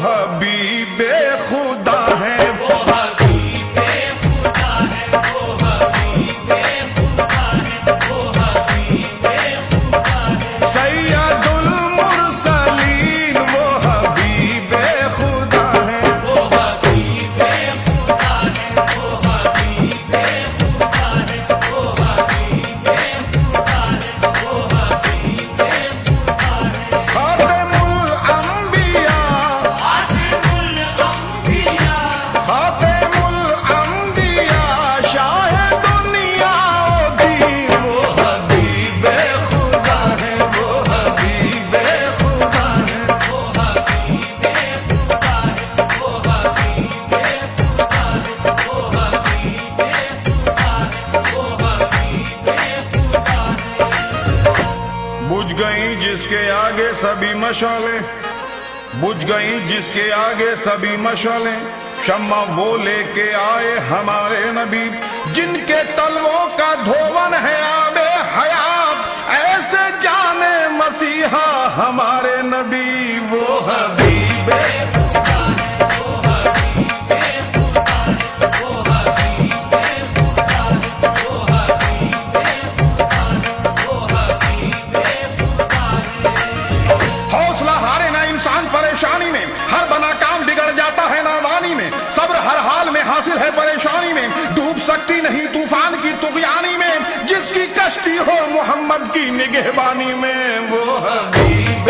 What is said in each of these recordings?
حبیب خدا ہے، وہ حبیب خدا ہے، وہ حبیب خدا ہے، وہ حبیب خدا ہے، سید المرسلین وہ حبیب خدا ہے، وہ حبیب خدا ہے، وہ حبیب خدا ہے، وہ حبیب خدا ہے، وہ حبیب خدا ہے، خاتم الانبیاء، خاتم الانبیاء، خاتم الانبیاء، شاہ دنیا و دین وہ حبیب خدا ہے، وہ حبیب خدا ہے، وہ حبیب خدا ہے، وہ حبیب خدا ہے، وہ حبیب خدا ہے، وہ حبیب خدا ہے۔ بجھ گئیں جس کے آگے سبھی مشعلیں، بجھ گئیں جس کے آگے سبھی مشعلیں، شمع وہ لے کے آئے ہمارے نبی، جن کے تلووں کا دھون ہے آب حیات، ایسے جانے مسیحا ہمارے نبی وہ حبیب حوصلہ ہارے نہ انسان پریشانی میں، ہر بنا کام بگڑ جاتا ہے نادانی میں، صبر ہر حال میں حاصل ہے پریشانی میں، ڈوب سکتی نہیں طوفان کی طغیانی میں، جس کی کشتی ہو محمد کی نگہبانی میں وہ حبیب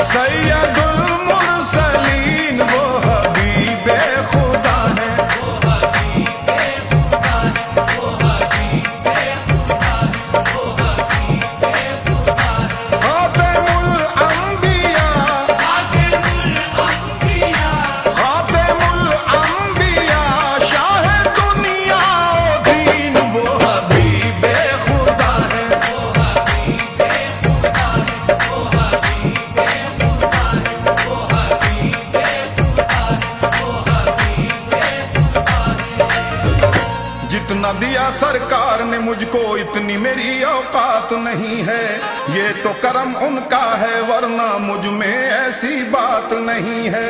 سید المرسلین وہ حبیب خدا ہے، خاتم الانبیاء، خاتم الانبیاء، شاہ دنیا و دین وہ حبیب خدا ہے، جتنا دیا سرکار نے مجھ کو اتنی میری اوقات نہیں ہے، یہ تو کرم ان کا ہے ورنہ مجھ میں ایسی بات نہیں ہے،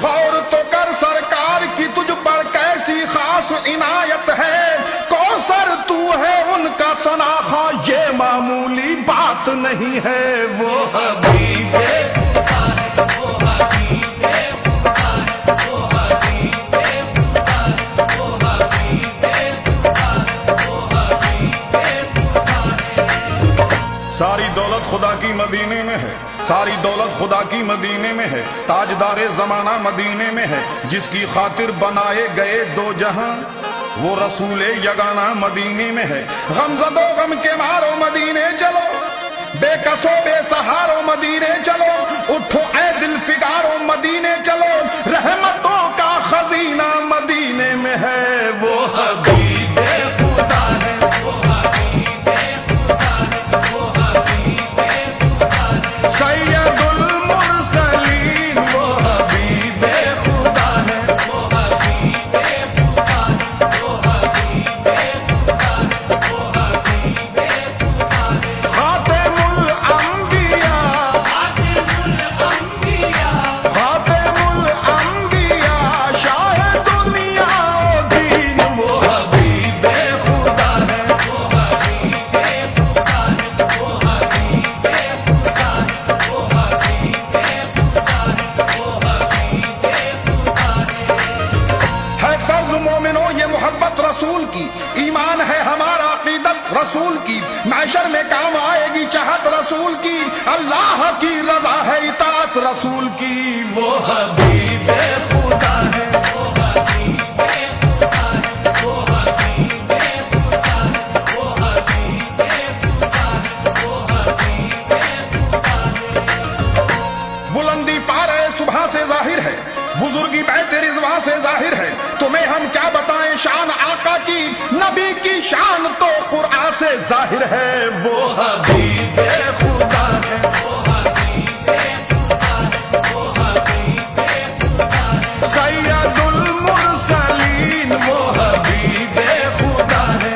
غور تو کر سرکار کی تجھ پر کیسی خاص عنایت ہے، کوثر تو ہے ان کا ثناخواں یہ معمولی بات نہیں ہے وہ حبیب ساری دولت خدا کی مدینے میں ہے، ساری دولت خدا کی مدینے میں ہے، تاجدار زمانہ مدینے میں ہے، جس کی خاطر بنائے گئے دو جہاں وہ رسول یگانہ مدینے میں ہے، غم زدو غم کے مارو مدینے چلو، بے کسو بے سہارو مدینے چلو، اٹھو اے دل فگارو مدینے چلو، رحمتوں کا خزینہ مدینے میں ہے وہ حبیب خدا ہے، سید المرسلین وہ حبیب خدا ہے، خاتم الانبیاء، خاتم الانبیاء، شاہ دنیا و دین وہ حبیب خدا ہے، ہے فرض مومنو یہ محبت رسول کی، ایمان ہے ہمارا عقیدت رسول کی، معشر میں کام آئے گی چاہت رسول کی، اللہ کی رضا ہے اطاعت رسول کی وہ حبیب خدا ہے، بلندی پارے صبح سے ظاہر ہے، بزرگی بیت رضوان سے ظاہر ہے، تمہیں ہم کیا بتائیں شان آقا کی، نبی کی شان تو قرآن سے ظاہر ہے وہ حبیب خدا ہے، سید المرسلین وہ حبیب خدا ہے،